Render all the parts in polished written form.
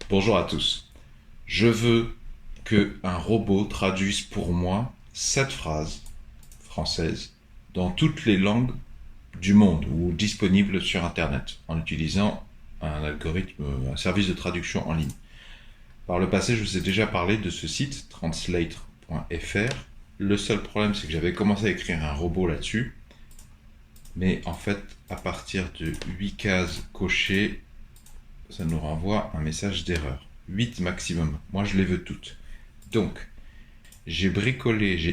Bonjour à tous. Je veux que un robot traduise pour moi cette phrase française dans toutes les langues du monde ou disponibles sur Internet en utilisant un algorithme, un service de traduction en ligne. Par le passé, je vous ai déjà parlé de ce site, translate.fr. Le seul problème, c'est que j'avais commencé à écrire un robot là-dessus, mais en fait, à partir de 8 cases cochées, ça nous renvoie un message d'erreur. 8 maximum. Moi, je les veux toutes. Donc, j'ai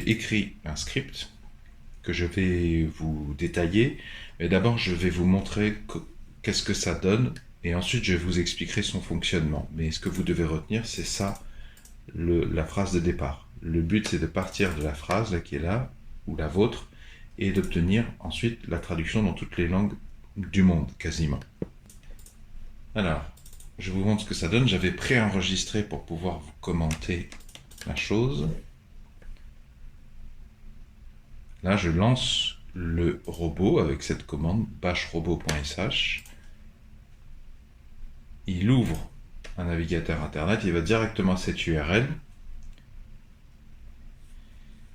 écrit un script que je vais vous détailler. Mais d'abord, je vais vous montrer qu'est-ce que ça donne et ensuite je vous expliquerai son fonctionnement. Mais ce que vous devez retenir, c'est ça, la phrase de départ. Le but, c'est de partir de la phrase là, qui est là, ou la vôtre, et d'obtenir ensuite la traduction dans toutes les langues du monde, quasiment. Alors, je vous montre ce que ça donne. J'avais préenregistré pour pouvoir vous commenter la chose. Là, je lance le robot avec cette commande bashrobot.sh. Il ouvre un navigateur internet, il va directement à cette URL.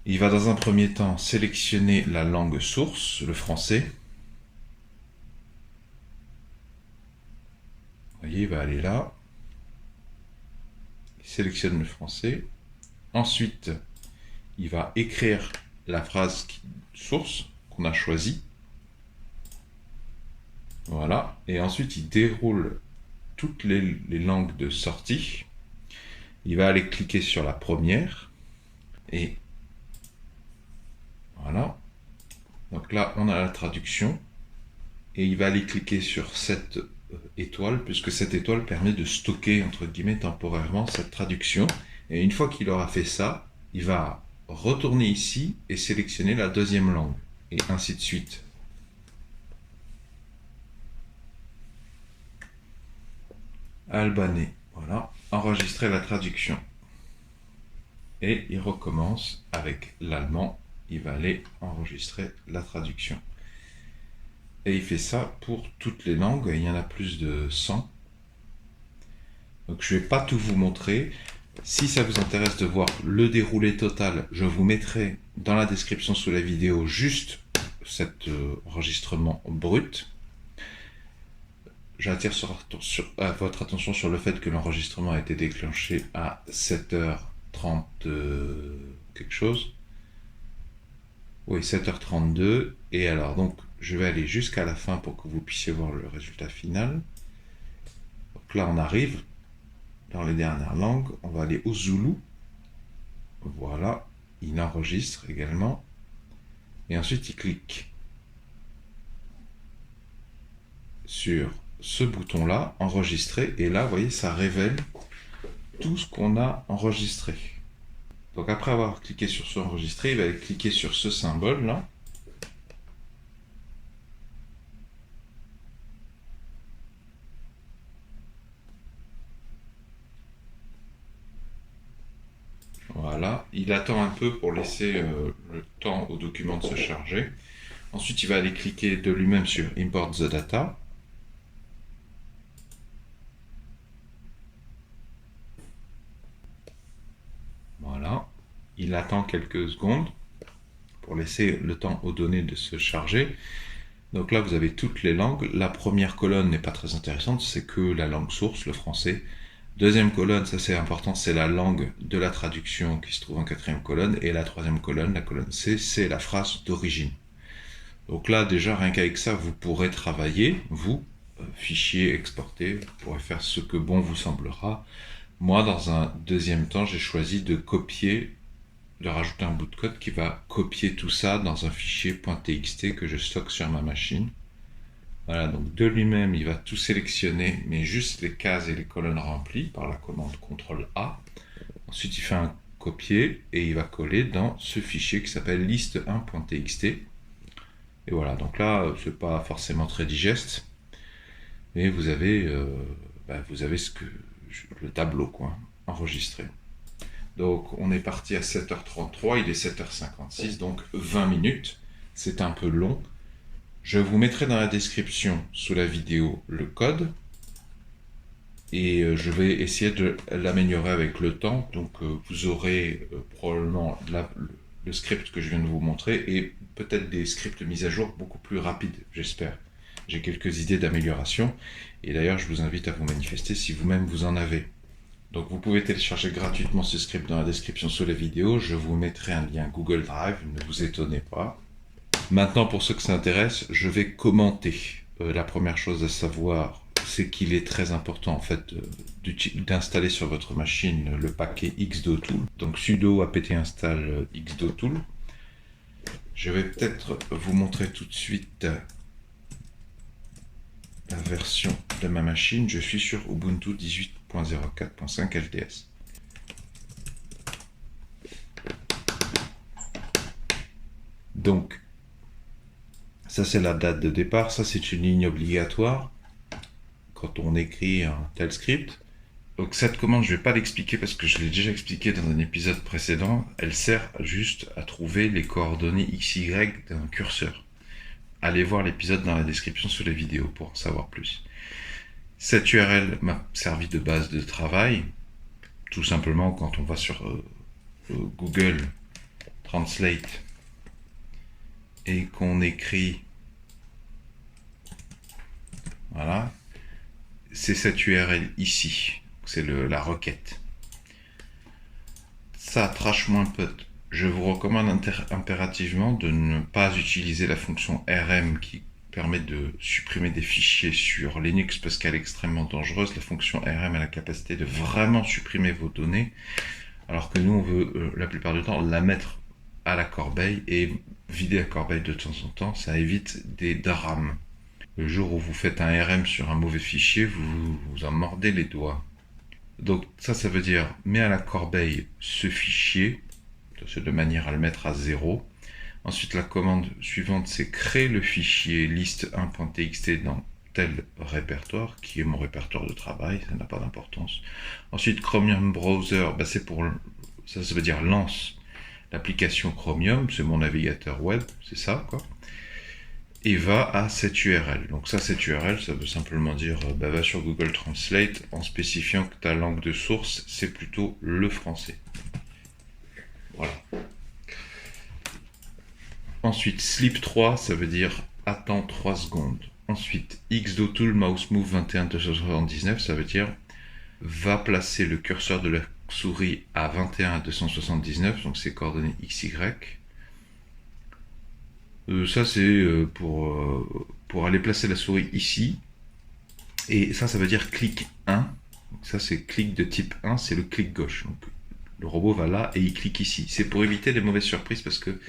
Il va dans un premier temps sélectionner la langue source, le français. Vous voyez, il va aller là. Il sélectionne le français. Ensuite, il va écrire la phrase source qu'on a choisie. Voilà. Et ensuite, il déroule toutes les langues de sortie. Il va aller cliquer sur la première. Et voilà. Donc là, on a la traduction. Et il va aller cliquer sur cette étoile, puisque cette étoile permet de stocker, entre guillemets, temporairement cette traduction. Et une fois qu'il aura fait ça, il va retourner ici et sélectionner la deuxième langue. Et ainsi de suite. Albanais. Voilà. Enregistrer la traduction. Et il recommence avec l'allemand. Il va aller enregistrer la traduction. Et il fait ça pour toutes les langues. Il y en a plus de 100. Donc je ne vais pas tout vous montrer. Si ça vous intéresse de voir le déroulé total, je vous mettrai dans la description sous la vidéo juste cet enregistrement brut. J'attire votre attention sur le fait que l'enregistrement a été déclenché à 7h30 quelque chose. Oui, 7h32. Et alors, donc, je vais aller jusqu'à la fin pour que vous puissiez voir le résultat final. Donc là, on arrive dans les dernières langues. On va aller au Zoulou. Voilà, il enregistre également. Et ensuite, il clique sur ce bouton-là, enregistrer. Et là, vous voyez, ça révèle tout ce qu'on a enregistré. Donc après avoir cliqué sur ce enregistrer, il va cliquer sur ce symbole-là. Voilà, il attend un peu pour laisser le temps au document de se charger. Ensuite, il va aller cliquer de lui-même sur Import the data. Voilà, il attend quelques secondes pour laisser le temps aux données de se charger. Donc là, vous avez toutes les langues. La première colonne n'est pas très intéressante, c'est que la langue source, le français. Deuxième colonne, ça c'est important, c'est la langue de la traduction qui se trouve en quatrième colonne. Et la troisième colonne, la colonne C, c'est la phrase d'origine. Donc là, déjà, rien qu'avec ça, vous pourrez travailler, vous, fichier exporté, vous pourrez faire ce que bon vous semblera. Moi, dans un deuxième temps, j'ai choisi de copier, de rajouter un bout de code qui va copier tout ça dans un fichier .txt que je stocke sur ma machine. Voilà, donc de lui-même, il va tout sélectionner, mais juste les cases et les colonnes remplies par la commande CTRL-A. Ensuite, il fait un copier et il va coller dans ce fichier qui s'appelle liste1.txt. Et voilà, donc là, c'est pas forcément très digeste, mais vous avez le tableau quoi, enregistré. Donc on est parti à 7h33, il est 7h56, donc 20 minutes. C'est un peu long. Je vous mettrai dans la description sous la vidéo le code. et je vais essayer de l'améliorer avec le temps. Donc vous aurez probablement le script que je viens de vous montrer et peut-être des scripts mis à jour beaucoup plus rapides, j'espère. J'ai quelques idées d'amélioration et d'ailleurs je vous invite à vous manifester si vous-même vous en avez. Donc vous pouvez télécharger gratuitement ce script dans la description sous la vidéo. Je vous mettrai un lien Google Drive, ne vous étonnez pas. Maintenant, pour ceux que ça intéresse, je vais commenter. La première chose à savoir, c'est qu'il est très important en fait d'installer sur votre machine le paquet xdotool. Donc sudo apt install xdotool. Je vais peut-être vous montrer tout de suite la version de ma machine. Je suis sur Ubuntu 18.04.5 LTS. Donc, ça c'est la date de départ, ça c'est une ligne obligatoire quand on écrit un tel script. Donc cette commande, je ne vais pas l'expliquer parce que je l'ai déjà expliqué dans un épisode précédent. Elle sert juste à trouver les coordonnées XY d'un curseur. Allez voir l'épisode dans la description sous la vidéo pour en savoir plus. Cette URL m'a servi de base de travail. Tout simplement, quand on va sur Google Translate et qu'on écrit, voilà, c'est cette URL ici. C'est la requête. Ça, trash moins pot. Je vous recommande impérativement de ne pas utiliser la fonction rm qui permet de supprimer des fichiers sur Linux parce qu'elle est extrêmement dangereuse. La fonction rm a la capacité de vraiment supprimer vos données, alors que nous, on veut la plupart du temps la mettre à la corbeille et vider la corbeille de temps en temps. Ça évite des drames. Le jour où vous faites un rm sur un mauvais fichier, vous en mordez les doigts. Donc ça veut dire, mets à la corbeille ce fichier, de manière à le mettre à 0. Ensuite, la commande suivante, c'est créer le fichier list1.txt dans tel répertoire, qui est mon répertoire de travail, ça n'a pas d'importance. Ensuite, Chromium Browser, c'est pour, ça veut dire lance l'application Chromium, c'est mon navigateur web, c'est ça, quoi. Et va à cette URL. Donc ça, cette URL, ça veut simplement dire va sur Google Translate en spécifiant que ta langue de source, c'est plutôt le français. Voilà. Ensuite, sleep 3, ça veut dire attends 3 secondes. Ensuite, xdotool mouse move 21.279, ça veut dire va placer le curseur de la souris à 21.279, donc c'est coordonnées XY. Ça c'est pour aller placer la souris ici. Et ça veut dire clic 1. Donc ça c'est clic de type 1, c'est le clic gauche. Donc le robot va là et il clique ici. C'est pour éviter les mauvaises surprises parce que,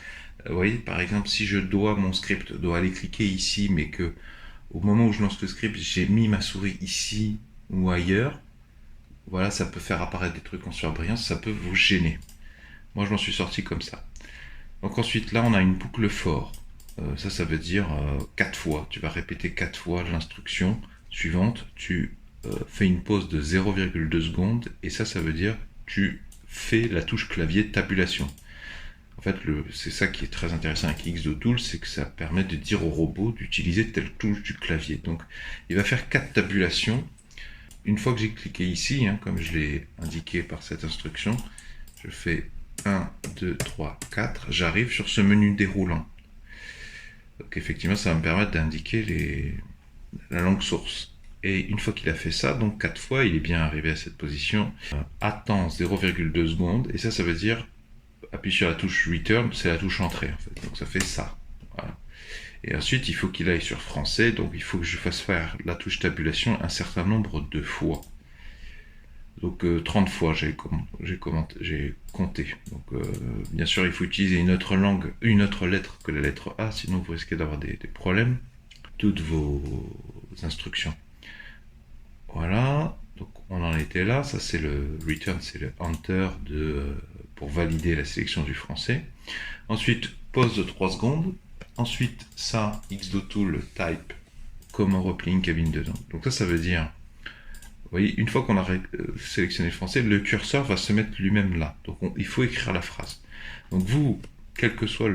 vous voyez, par exemple, si mon script doit aller cliquer ici, mais que au moment où je lance le script, j'ai mis ma souris ici ou ailleurs, voilà, ça peut faire apparaître des trucs en surbrillance, ça peut vous gêner. Moi je m'en suis sorti comme ça. Donc ensuite là on a une boucle for. Ça veut dire 4 fois. Tu vas répéter 4 fois l'instruction suivante. Tu fais une pause de 0,2 secondes. Et ça veut dire tu fais la touche clavier tabulation. En fait, c'est ça qui est très intéressant avec xdotool, c'est que ça permet de dire au robot d'utiliser telle touche du clavier. Donc il va faire 4 tabulations. Une fois que j'ai cliqué ici, comme je l'ai indiqué par cette instruction, je fais 1, 2, 3, 4. J'arrive sur ce menu déroulant. Donc effectivement, ça va me permettre d'indiquer la langue source. Et une fois qu'il a fait ça, donc 4 fois, il est bien arrivé à cette position. Attends 0,2 secondes. Et ça veut dire, appuie sur la touche Return, c'est la touche entrée en fait. Donc ça fait ça. Voilà. Et ensuite, il faut qu'il aille sur français. Donc il faut que je fasse faire la touche tabulation un certain nombre de fois. Donc 30 fois j'ai compté. Donc bien sûr il faut utiliser une autre langue, une autre lettre que la lettre A, sinon vous risquez d'avoir des problèmes. Toutes vos instructions. Voilà, donc on en était là, ça c'est le return, c'est le enter pour valider la sélection du français. Ensuite, pause de 3 secondes. Ensuite, ça, xdotool type, comment replier une cabine dedans. Donc ça veut dire, vous voyez, une fois qu'on a sélectionné le français, le curseur va se mettre lui-même là. Donc il faut écrire la phrase. Donc vous, quel que soit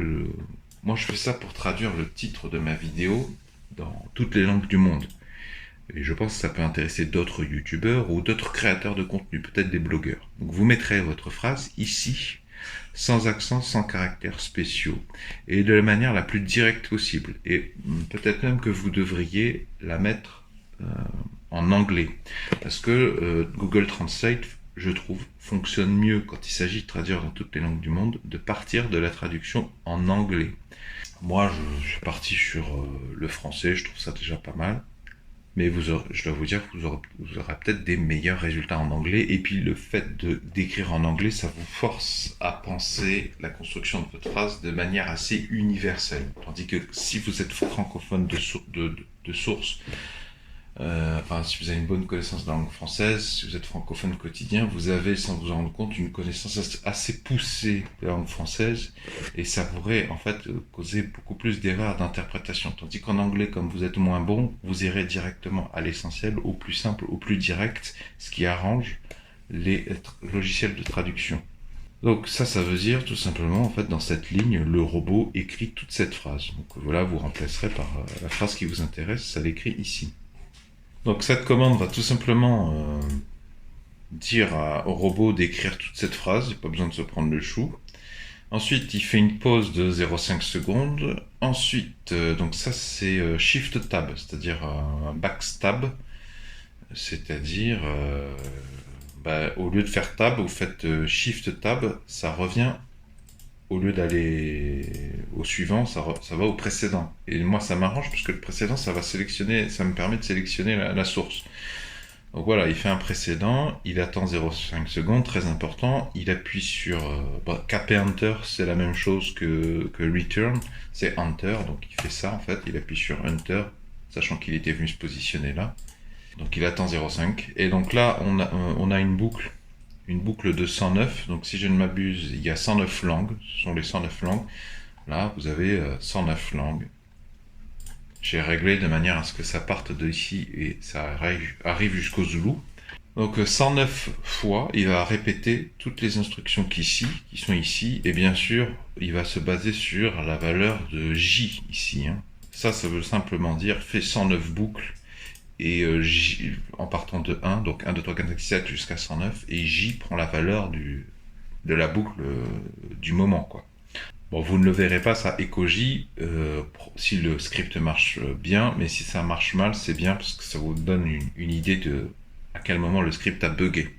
moi je fais ça pour traduire le titre de ma vidéo dans toutes les langues du monde. Et je pense que ça peut intéresser d'autres youtubeurs ou d'autres créateurs de contenu, peut-être des blogueurs. Donc vous mettrez votre phrase ici, sans accent, sans caractères spéciaux, et de la manière la plus directe possible. Et peut-être même que vous devriez la mettre en anglais, parce que Google Translate, je trouve, fonctionne mieux quand il s'agit de traduire dans toutes les langues du monde, de partir de la traduction en anglais. Moi, je suis parti sur le français, je trouve ça déjà pas mal. Mais je dois vous dire que vous aurez peut-être des meilleurs résultats en anglais. Et puis le fait d'écrire en anglais, ça vous force à penser la construction de votre phrase de manière assez universelle. Tandis que si vous êtes francophone de source, enfin si vous avez une bonne connaissance de la langue française, si vous êtes francophone quotidien, vous avez sans vous en rendre compte une connaissance assez poussée de la langue française et ça pourrait en fait causer beaucoup plus d'erreurs d'interprétation. Tandis qu'en anglais, comme vous êtes moins bon, vous irez directement à l'essentiel, au plus simple, au plus direct, ce qui arrange les logiciels de traduction. Donc ça veut dire tout simplement, en fait, dans cette ligne, le robot écrit toute cette phrase. Donc voilà, vous remplacerez par la phrase qui vous intéresse, ça l'écrit ici. Donc cette commande va tout simplement dire au robot d'écrire toute cette phrase, il n'y a pas besoin de se prendre le chou. Ensuite, il fait une pause de 0,5 secondes. Ensuite, donc ça c'est Shift Tab, c'est-à-dire un backstab, c'est-à-dire au lieu de faire Tab, vous faites Shift Tab, ça revient au lieu d'aller au suivant, ça va au précédent. Et moi, ça m'arrange parce que le précédent, ça me permet de sélectionner la source. Donc voilà, il fait un précédent, il attend 0,5 secondes, très important. Il appuie sur Cap et Enter, c'est la même chose que Return, c'est Enter, donc il fait ça en fait, il appuie sur Enter, sachant qu'il était venu se positionner là. Donc il attend 0,5. Et donc là, on a une boucle de 109. Donc si je ne m'abuse, il y a 109 langues. Ce sont les 109 langues. Là, vous avez 109 langues. J'ai réglé de manière à ce que ça parte de ici et ça arrive jusqu'au Zoulou. Donc 109 fois, il va répéter toutes les instructions qui sont ici. Et bien sûr, il va se baser sur la valeur de J ici. Ça veut simplement dire fait 109 boucles. Et J, en partant de 1, donc 1, 2, 3, 4, 5, 6, 7 jusqu'à 109, et J prend la valeur de la boucle du moment, quoi. Bon, vous ne le verrez pas, ça EcoJ, si le script marche bien, mais si ça marche mal, c'est bien parce que ça vous donne une idée de à quel moment le script a bugué.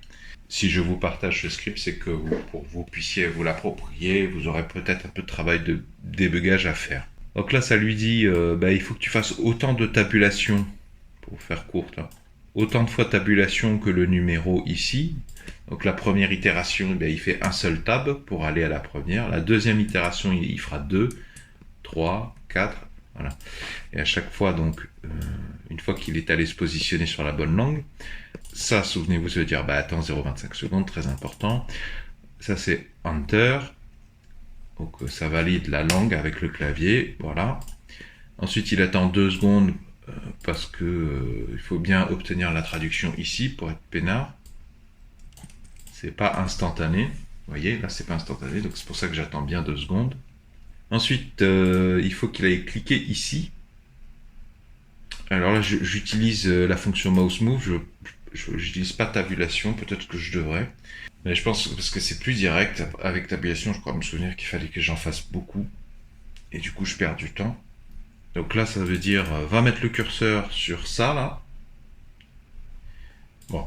Si je vous partage ce script, c'est que pour que vous puissiez vous l'approprier, vous aurez peut-être un peu de travail de débugage à faire. Donc là, ça lui dit, il faut que tu fasses autant de tabulations pour faire courte, autant de fois tabulation que le numéro ici. Donc la première itération, il fait un seul tab pour aller à la première. La deuxième itération, il fera 2, 3, 4, voilà. Et à chaque fois, donc, une fois qu'il est allé se positionner sur la bonne langue, ça, souvenez-vous, ça veut dire, attends 0,25 secondes, très important. Ça, c'est Enter. Donc ça valide la langue avec le clavier, voilà. Ensuite, il attend 2 secondes parce que il faut bien obtenir la traduction ici pour être peinard. C'est pas instantané. Vous voyez, là c'est pas instantané, donc c'est pour ça que j'attends bien 2 secondes. Ensuite, il faut qu'il aille cliquer ici. Alors là, j'utilise la fonction mouse move. Je n'utilise pas tabulation, peut-être que je devrais. Mais je pense parce que c'est plus direct. Avec tabulation, je crois me souvenir qu'il fallait que j'en fasse beaucoup. Et du coup, je perds du temps. Donc là, ça veut dire, va mettre le curseur sur ça, là. Bon,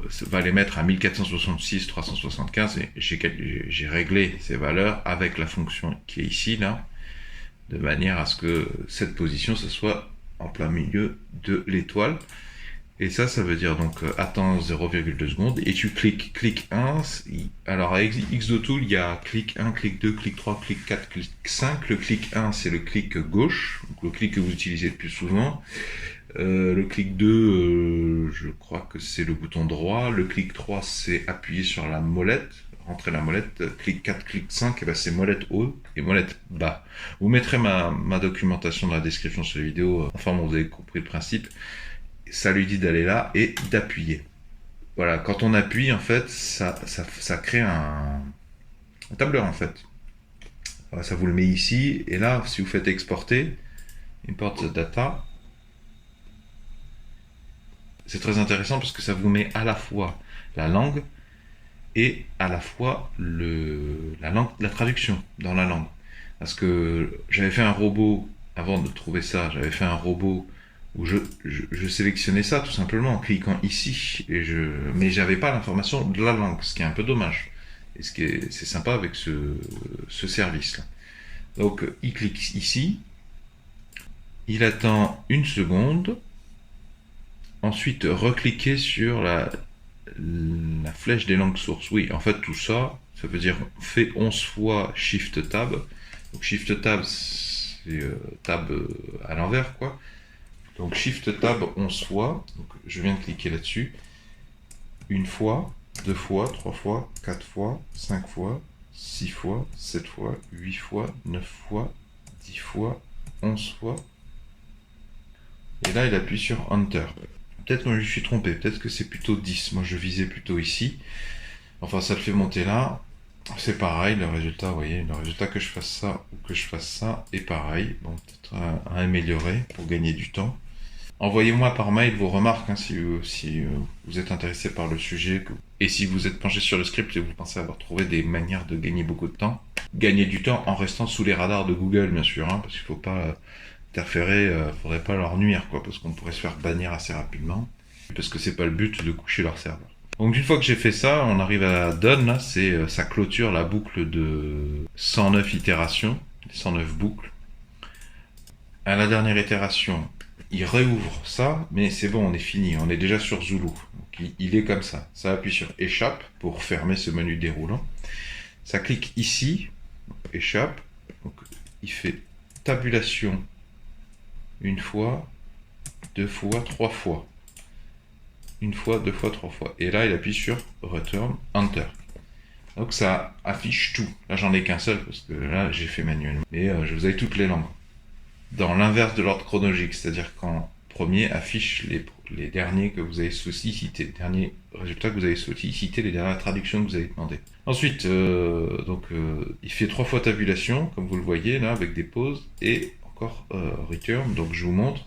ça va les mettre à 1466, 375, et j'ai réglé ces valeurs avec la fonction qui est ici, là, de manière à ce que cette position, ce soit en plein milieu de l'étoile. Et ça veut dire donc attends 0,2 secondes et tu clic 1. Alors avec Xdotool, il y a clic 1, clic 2, clic 3, clic 4, clic 5. Le clic 1, c'est le clic gauche, donc le clic que vous utilisez le plus souvent. Le clic 2, je crois que c'est le bouton droit. Le clic 3, c'est appuyer sur la molette, rentrer la molette. Clic 4, clic 5, et c'est molette haut et molette bas. Vous mettrez ma documentation dans la description sur la vidéo. Enfin, bon, vous avez compris le principe. Ça lui dit d'aller là et d'appuyer. Voilà, quand on appuie, en fait, ça crée un tableur, en fait. Voilà, ça vous le met ici, et là, si vous faites exporter, import the data, c'est très intéressant parce que ça vous met à la fois la langue et à la fois la traduction dans la langue. Parce que j'avais fait un robot, avant de trouver ça, j'avais fait un robot où je sélectionnais ça tout simplement en cliquant ici, mais j'avais pas l'information de la langue, ce qui est un peu dommage. Et c'est sympa avec ce service-là. Donc il clique ici, il attend une seconde, ensuite recliquez sur la flèche des langues sources. Oui, en fait tout ça, ça veut dire fait 11 fois Shift Tab. Donc Shift Tab, c'est Tab à l'envers, quoi. Donc Shift Tab 11 fois. Donc, je viens de cliquer là-dessus. Une fois, deux fois, trois fois, quatre fois, cinq fois, 6 fois, 7 fois, 8 fois, 9 fois, 10 fois, 11 fois. Et là, il appuie sur Enter. Peut-être que je me suis trompé, peut-être que c'est plutôt 10. Moi, je visais plutôt ici. Enfin, ça le fait monter là. C'est pareil, le résultat, vous voyez, le résultat que je fasse ça ou que je fasse ça est pareil. Donc, peut-être à améliorer pour gagner du temps. Envoyez-moi par mail vos remarques si vous êtes intéressé par le sujet et si vous êtes penché sur le script et vous pensez avoir trouvé des manières de gagner beaucoup de temps. Gagner du temps en restant sous les radars de Google, bien sûr, hein, parce qu'il ne faut pas interférer, faudrait pas leur nuire, quoi, parce qu'on pourrait se faire bannir assez rapidement, parce que c'est pas le but de coucher leur serveur. Donc une fois que j'ai fait ça, on arrive à done, là, ça clôture la boucle de 109 itérations, 109 boucles. À la dernière itération, il réouvre ça, mais c'est bon, on est fini, on est déjà sur Zulu. Donc, il est comme ça. Ça appuie sur échappe pour fermer ce menu déroulant. Ça clique ici, échappe. Donc, il fait tabulation une fois, deux fois, trois fois. Une fois, deux fois, trois fois. Et là, il appuie sur Return, Enter. Donc ça affiche tout. Là, j'en ai qu'un seul parce que là, j'ai fait manuellement. Et je vous ai toutes les langues. Dans l'inverse de l'ordre chronologique, c'est-à-dire qu'en premier affiche les derniers que vous avez sollicité, les derniers résultats que vous avez sollicité, les dernières traductions que vous avez demandées. Ensuite, il fait 3 fois tabulation, comme vous le voyez là, avec des pauses, et encore return. Donc je vous montre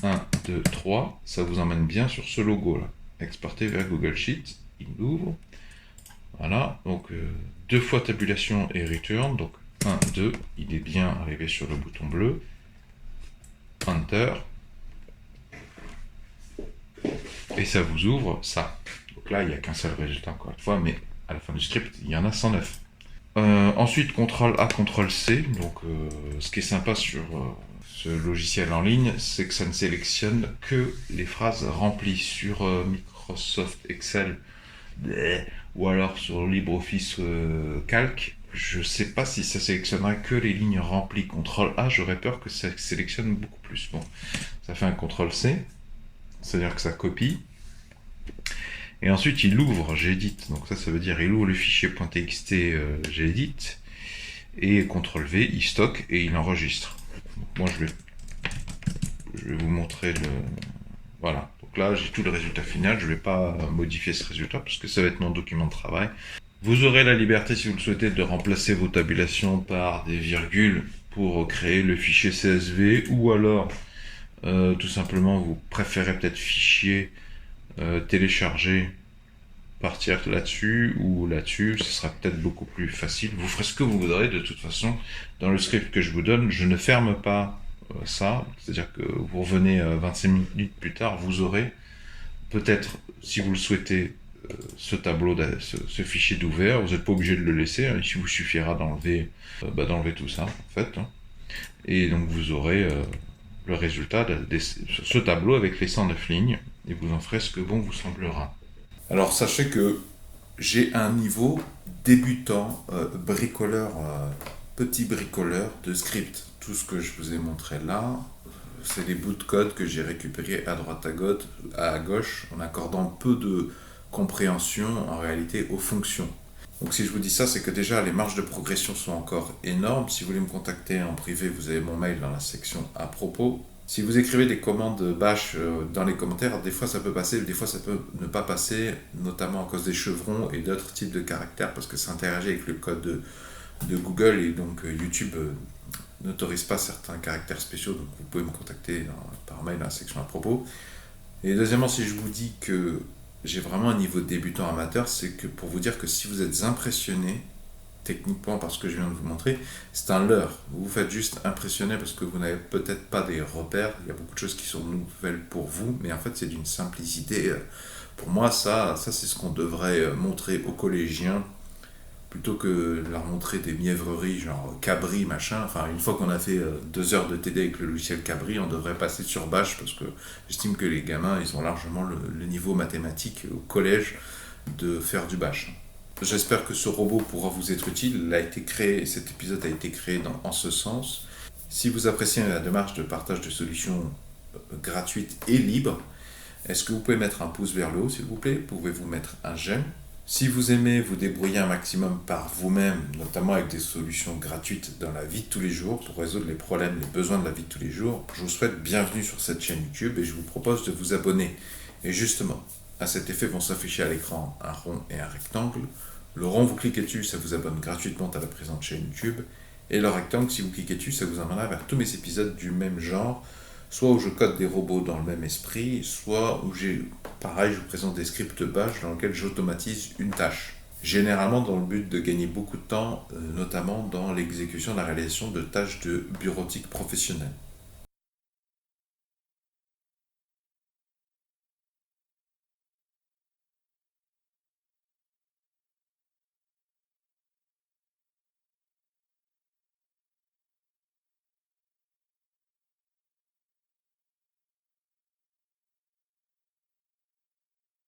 1, 2, 3, ça vous emmène bien sur ce logo là. Exporté vers Google Sheet, il ouvre. Voilà, donc 2 fois tabulation et return, donc 1, 2, il est bien arrivé sur le bouton bleu. Enter. Et ça vous ouvre ça. Donc là, il n'y a qu'un seul résultat encore une fois, mais à la fin du script, il y en a 109. Ensuite, CTRL A, CTRL C. Donc, ce qui est sympa sur ce logiciel en ligne, c'est que ça ne sélectionne que les phrases remplies sur Microsoft Excel ou alors sur LibreOffice Calc. Je sais pas si ça sélectionnera que les lignes remplies. CTRL A, j'aurais peur que ça sélectionne beaucoup plus. Bon, ça fait un CTRL C, c'est-à-dire que ça copie. Et ensuite, il ouvre, j'édite. Donc ça veut dire il ouvre le fichier .txt, j'édite. Et CTRL V, il stocke et il enregistre. Donc moi, je vais vous montrer le... Voilà. Donc là, j'ai tout le résultat final. Je ne vais pas modifier ce résultat parce que ça va être mon document de travail. Vous aurez la liberté, si vous le souhaitez, de remplacer vos tabulations par des virgules pour créer le fichier CSV, ou alors tout simplement vous préférez peut-être fichier télécharger, partir là-dessus ou là-dessus, ce sera peut-être beaucoup plus facile. Vous ferez ce que vous voudrez, de toute façon, dans le script que je vous donne, je ne ferme pas ça, c'est-à-dire que vous revenez 25 minutes plus tard, vous aurez peut-être, si vous le souhaitez, ce tableau, ce fichier d'ouvert, vous n'êtes pas obligé de le laisser, hein, il vous suffira d'enlever tout ça, en fait, hein. Et donc vous aurez le résultat de ce tableau avec les 109 lignes, et vous en ferez ce que bon vous semblera. Alors sachez que j'ai un niveau débutant, bricoleur, petit bricoleur de script. Tout ce que je vous ai montré là, c'est des bouts de code que j'ai récupérés à droite à gauche, en accordant peu de compréhension en réalité aux fonctions. Donc si je vous dis ça, c'est que déjà les marges de progression sont encore énormes. Si vous voulez me contacter en privé, vous avez mon mail dans la section à propos. Si vous écrivez des commandes bash dans les commentaires, des fois ça peut passer, des fois ça peut ne pas passer, notamment à cause des chevrons et d'autres types de caractères, parce que ça interagit avec le code de Google, et donc YouTube n'autorise pas certains caractères spéciaux, donc vous pouvez me contacter par mail dans la section à propos. Et deuxièmement, si je vous dis que j'ai vraiment un niveau de débutant amateur, c'est que pour vous dire que si vous êtes impressionné techniquement par ce que je viens de vous montrer, c'est un leurre. Vous vous faites juste impressionner parce que vous n'avez peut-être pas des repères. Il y a beaucoup de choses qui sont nouvelles pour vous, mais en fait, c'est d'une simplicité. Pour moi, ça c'est ce qu'on devrait montrer aux collégiens plutôt que leur montrer des mièvreries genre Cabri, machin. Enfin, une fois qu'on a fait 2 heures de TD avec le logiciel Cabri, on devrait passer sur Bash parce que j'estime que les gamins, ils ont largement le niveau mathématique au collège de faire du Bash. J'espère que ce robot pourra vous être utile. Il a été créé, cet épisode a été créé en ce sens. Si vous appréciez la démarche de partage de solutions gratuites et libres, est-ce que vous pouvez mettre un pouce vers le haut, s'il vous plaît? Pouvez-vous mettre un j'aime? Si vous aimez vous débrouiller un maximum par vous-même, notamment avec des solutions gratuites dans la vie de tous les jours, pour résoudre les problèmes, les besoins de la vie de tous les jours, je vous souhaite bienvenue sur cette chaîne YouTube et je vous propose de vous abonner. Et justement, à cet effet vont s'afficher à l'écran un rond et un rectangle. Le rond, vous cliquez dessus, ça vous abonne gratuitement à la présente chaîne YouTube. Et le rectangle, si vous cliquez dessus, ça vous emmènera vers tous mes épisodes du même genre, soit où je code des robots dans le même esprit, soit où pareil, je vous présente des scripts bash dans lesquels j'automatise une tâche. Généralement dans le but de gagner beaucoup de temps, notamment dans l'exécution, la réalisation de tâches de bureautique professionnelle.